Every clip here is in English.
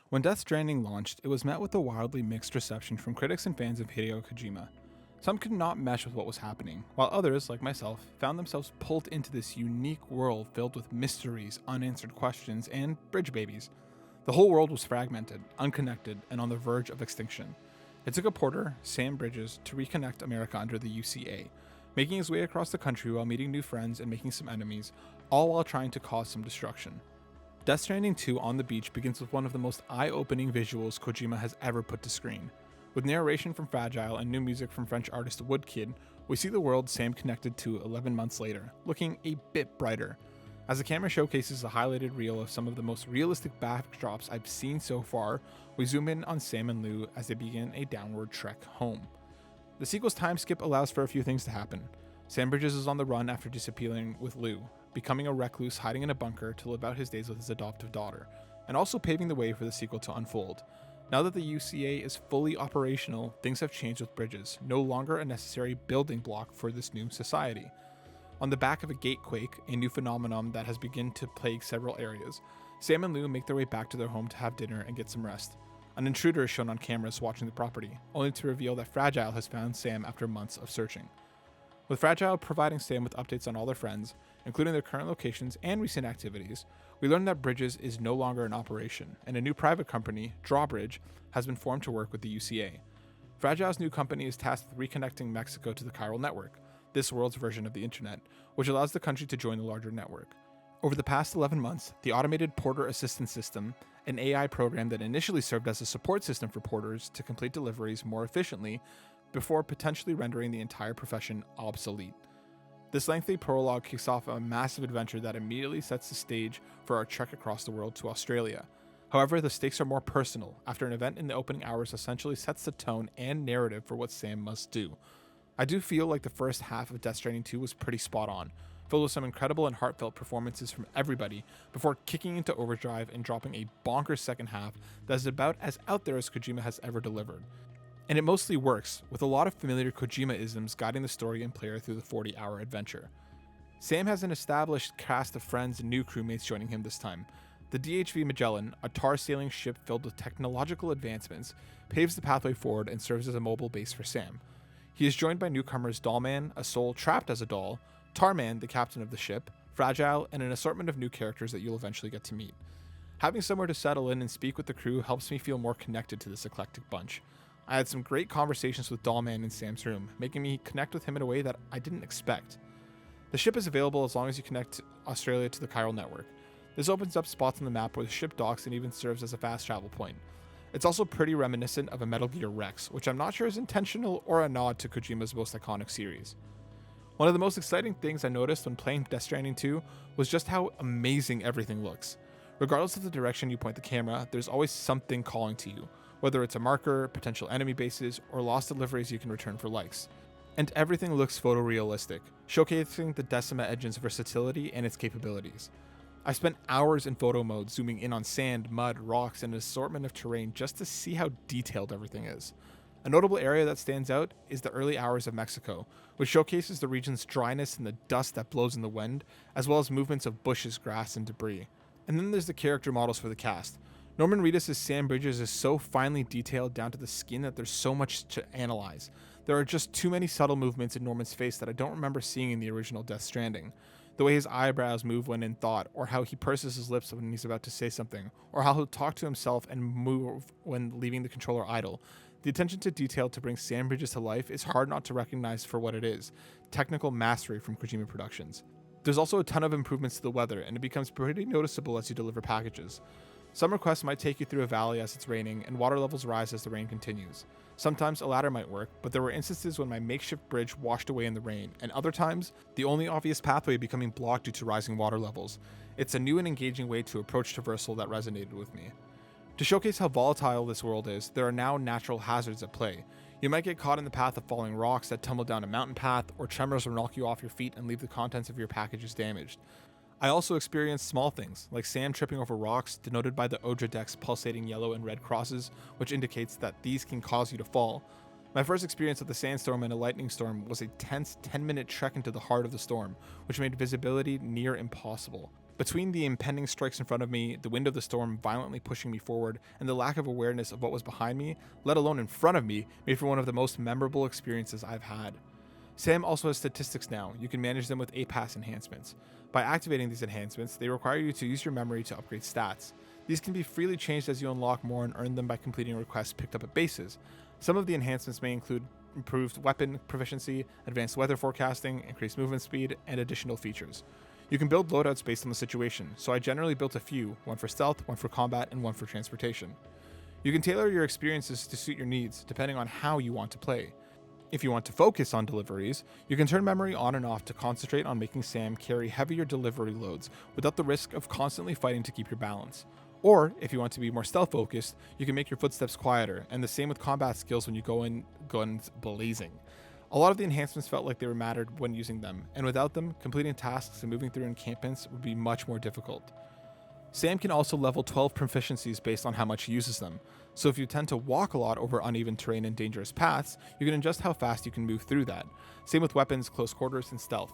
When Death Stranding launched, it was met with a wildly mixed reception from critics and fans of Hideo Kojima. Some could not mesh with what was happening, while others, like myself, found themselves pulled into this unique world filled with mysteries, unanswered questions, and bridge babies. The whole world was fragmented, unconnected, and on the verge of extinction. It took a porter, Sam Bridges, to reconnect America under the UCA, making his way across the country while meeting new friends and making some enemies, all while trying to cause some destruction. Death Stranding 2 on the beach begins with one of the most eye-opening visuals Kojima has ever put to screen. With narration from Fragile and new music from French artist Woodkid, we see the world Sam connected to 11 months later, looking a bit brighter. As the camera showcases a highlighted reel of some of the most realistic backdrops I've seen so far, we zoom in on Sam and Lou as they begin a downward trek home. The sequel's time skip allows for a few things to happen. Sam Bridges is on the run after disappearing with Lou, becoming a recluse hiding in a bunker to live out his days with his adoptive daughter, and also paving the way for the sequel to unfold. Now that the UCA is fully operational, things have changed with Bridges, no longer a necessary building block for this new society. On the back of a gatequake, a new phenomenon that has begun to plague several areas, Sam and Lou make their way back to their home to have dinner and get some rest. An intruder is shown on cameras watching the property, only to reveal that Fragile has found Sam after months of searching. With Fragile providing Sam with updates on all their friends, including their current locations and recent activities, we learn that Bridges is no longer in operation, and a new private company, Drawbridge, has been formed to work with the UCA. Fragile's new company is tasked with reconnecting Mexico to the chiral network, this world's version of the internet, which allows the country to join the larger network. Over the past 11 months, the Automated Porter Assistance System, an AI program that initially served as a support system for porters to complete deliveries more efficiently, before potentially rendering the entire profession obsolete. This lengthy prologue kicks off a massive adventure that immediately sets the stage for our trek across the world to Australia. However, the stakes are more personal, after an event in the opening hours essentially sets the tone and narrative for what Sam must do. I do feel like the first half of Death Stranding 2 was pretty spot on, filled with some incredible and heartfelt performances from everybody, before kicking into overdrive and dropping a bonkers second half that is about as out there as Kojima has ever delivered. And it mostly works, with a lot of familiar Kojima-isms guiding the story and player through the 40-hour adventure. Sam has an established cast of friends and new crewmates joining him this time. The DHV Magellan, a tar-sailing ship filled with technological advancements, paves the pathway forward and serves as a mobile base for Sam. He is joined by newcomers Dollman, a soul trapped as a doll, Tarman, the captain of the ship, Fragile, and an assortment of new characters that you'll eventually get to meet. Having somewhere to settle in and speak with the crew helps me feel more connected to this eclectic bunch. I had some great conversations with Dollman in Sam's room, making me connect with him in a way that I didn't expect. The ship is available as long as you connect Australia to the chiral network. This opens up spots on the map where the ship docks and even serves as a fast travel point. It's also pretty reminiscent of a Metal Gear Rex, which I'm not sure is intentional or a nod to Kojima's most iconic series. One of the most exciting things I noticed when playing Death Stranding 2 was just how amazing everything looks. Regardless of the direction you point the camera, there's always something calling to you, whether it's a marker, potential enemy bases, or lost deliveries you can return for likes. And everything looks photorealistic, showcasing the Decima engine's versatility and its capabilities. I spent hours in photo mode zooming in on sand, mud, rocks, and an assortment of terrain just to see how detailed everything is. A notable area that stands out is the early hours of Mexico, which showcases the region's dryness and the dust that blows in the wind, as well as movements of bushes, grass, and debris. And then there's the character models for the cast. Norman Reedus' Sam Bridges is so finely detailed down to the skin that there's so much to analyze. There are just too many subtle movements in Norman's face that I don't remember seeing in the original Death Stranding. The way his eyebrows move when in thought, or how he purses his lips when he's about to say something, or how he'll talk to himself and move when leaving the controller idle. The attention to detail to bring Sam Bridges to life is hard not to recognize for what it is, technical mastery from Kojima Productions. There's also a ton of improvements to the weather, and it becomes pretty noticeable as you deliver packages. Some requests might take you through a valley as it's raining, and water levels rise as the rain continues. Sometimes a ladder might work, but there were instances when my makeshift bridge washed away in the rain, and other times, the only obvious pathway becoming blocked due to rising water levels. It's a new and engaging way to approach traversal that resonated with me. To showcase how volatile this world is, there are now natural hazards at play. You might get caught in the path of falling rocks that tumble down a mountain path, or tremors will knock you off your feet and leave the contents of your packages damaged. I also experienced small things, like Sam tripping over rocks, denoted by the Odra deck's pulsating yellow and red crosses, which indicates that these can cause you to fall. My first experience with a sandstorm and a lightning storm was a tense 10-minute trek into the heart of the storm, which made visibility near impossible. Between the impending strikes in front of me, the wind of the storm violently pushing me forward, and the lack of awareness of what was behind me, let alone in front of me, made for one of the most memorable experiences I've had. Sam also has statistics now. You can manage them with APAS enhancements. By activating these enhancements, they require you to use your memory to upgrade stats. These can be freely changed as you unlock more and earn them by completing requests picked up at bases. Some of the enhancements may include improved weapon proficiency, advanced weather forecasting, increased movement speed, and additional features. You can build loadouts based on the situation, so I generally built a few, one for stealth, one for combat, and one for transportation. You can tailor your experiences to suit your needs, depending on how you want to play. If you want to focus on deliveries, you can turn memory on and off to concentrate on making Sam carry heavier delivery loads without the risk of constantly fighting to keep your balance. Or, if you want to be more stealth-focused, you can make your footsteps quieter, and the same with combat skills when you go in guns blazing. A lot of the enhancements felt like they were mattered when using them, and without them, completing tasks and moving through encampments would be much more difficult. Sam can also level 12 proficiencies based on how much he uses them, so if you tend to walk a lot over uneven terrain and dangerous paths, you can adjust how fast you can move through that. Same with weapons, close quarters, and stealth.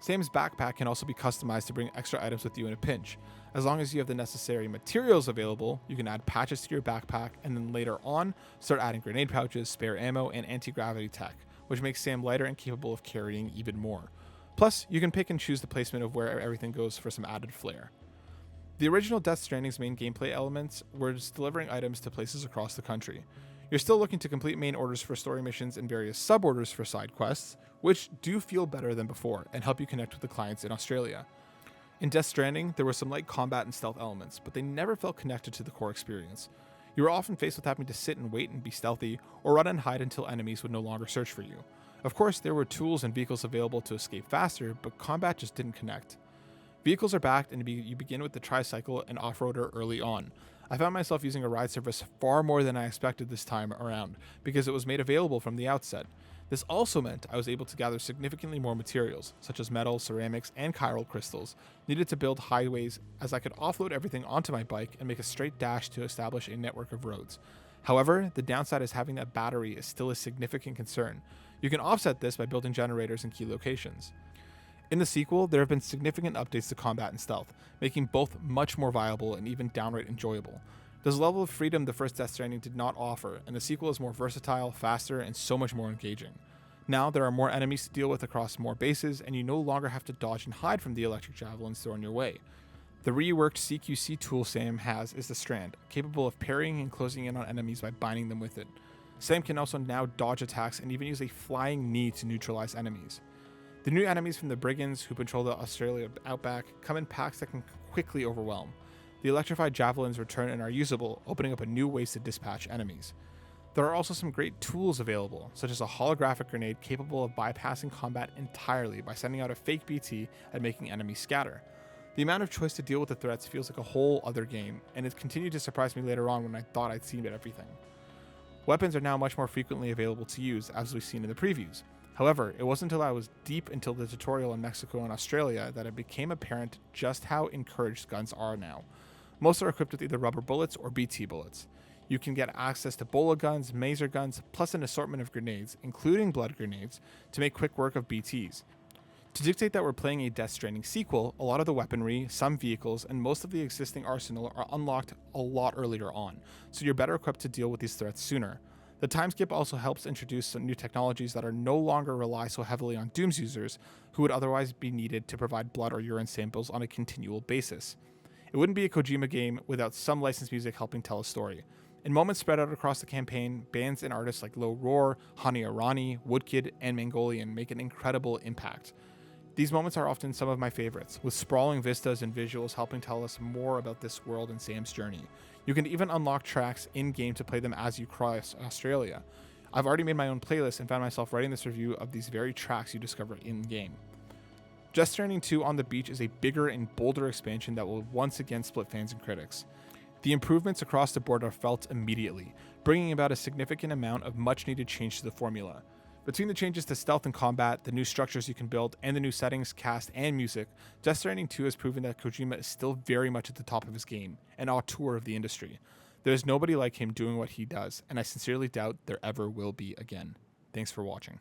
Sam's backpack can also be customized to bring extra items with you in a pinch. As long as you have the necessary materials available, you can add patches to your backpack, and then later on, start adding grenade pouches, spare ammo, and anti-gravity tech, which makes Sam lighter and capable of carrying even more. Plus, you can pick and choose the placement of where everything goes for some added flair. The original Death Stranding's main gameplay elements were just delivering items to places across the country. You're still looking to complete main orders for story missions and various sub-orders for side quests, which do feel better than before and help you connect with the clients in Australia. In Death Stranding, there were some light combat and stealth elements, but they never felt connected to the core experience. You were often faced with having to sit and wait and be stealthy, or run and hide until enemies would no longer search for you. Of course, there were tools and vehicles available to escape faster, but combat just didn't connect. Vehicles are backed, and you begin with the tricycle and off-roader early on. I found myself using a ride service far more than I expected this time around, because it was made available from the outset. This also meant I was able to gather significantly more materials, such as metal, ceramics, and chiral crystals, needed to build highways, as I could offload everything onto my bike and make a straight dash to establish a network of roads. However, the downside is having that battery is still a significant concern. You can offset this by building generators in key locations. In the sequel, there have been significant updates to combat and stealth, making both much more viable and even downright enjoyable. There's a level of freedom the first Death Stranding did not offer, and the sequel is more versatile, faster, and so much more engaging. Now, there are more enemies to deal with across more bases, and you no longer have to dodge and hide from the electric javelins thrown your way. The reworked CQC tool Sam has is the Strand, capable of parrying and closing in on enemies by binding them with it. Sam can also now dodge attacks and even use a flying knee to neutralize enemies. The new enemies from the Brigands, who patrol the Australia outback, come in packs that can quickly overwhelm. The electrified javelins return and are usable, opening up a new ways to dispatch enemies. There are also some great tools available, such as a holographic grenade capable of bypassing combat entirely by sending out a fake BT and making enemies scatter. The amount of choice to deal with the threats feels like a whole other game, and it continued to surprise me later on when I thought I'd seen everything. Weapons are now much more frequently available to use, as we've seen in the previews. However, it wasn't until I was deep into the tutorial in Mexico and Australia that it became apparent just how encouraged guns are now. Most are equipped with either rubber bullets or BT bullets. You can get access to bola guns, maser guns, plus an assortment of grenades, including blood grenades, to make quick work of BTs. To dictate that we're playing a Death Stranding sequel, a lot of the weaponry, some vehicles, and most of the existing arsenal are unlocked a lot earlier on, so you're better equipped to deal with these threats sooner. The time skip also helps introduce some new technologies that are no longer rely so heavily on Dooms users, who would otherwise be needed to provide blood or urine samples on a continual basis. It wouldn't be a Kojima game without some licensed music helping tell a story. In moments spread out across the campaign, bands and artists like Low Roar, Hani Arani, Woodkid, and Mongolian make an incredible impact. These moments are often some of my favorites, with sprawling vistas and visuals helping tell us more about this world and Sam's journey. You can even unlock tracks in-game to play them as you cross Australia. I've already made my own playlist and found myself writing this review of these very tracks you discover in-game. Death Stranding 2 on the Beach is a bigger and bolder expansion that will once again split fans and critics. The improvements across the board are felt immediately, bringing about a significant amount of much-needed change to the formula. Between the changes to stealth and combat, the new structures you can build, and the new settings, cast, and music, Death Stranding 2 has proven that Kojima is still very much at the top of his game, an auteur of the industry. There is nobody like him doing what he does, and I sincerely doubt there ever will be again. Thanks for watching.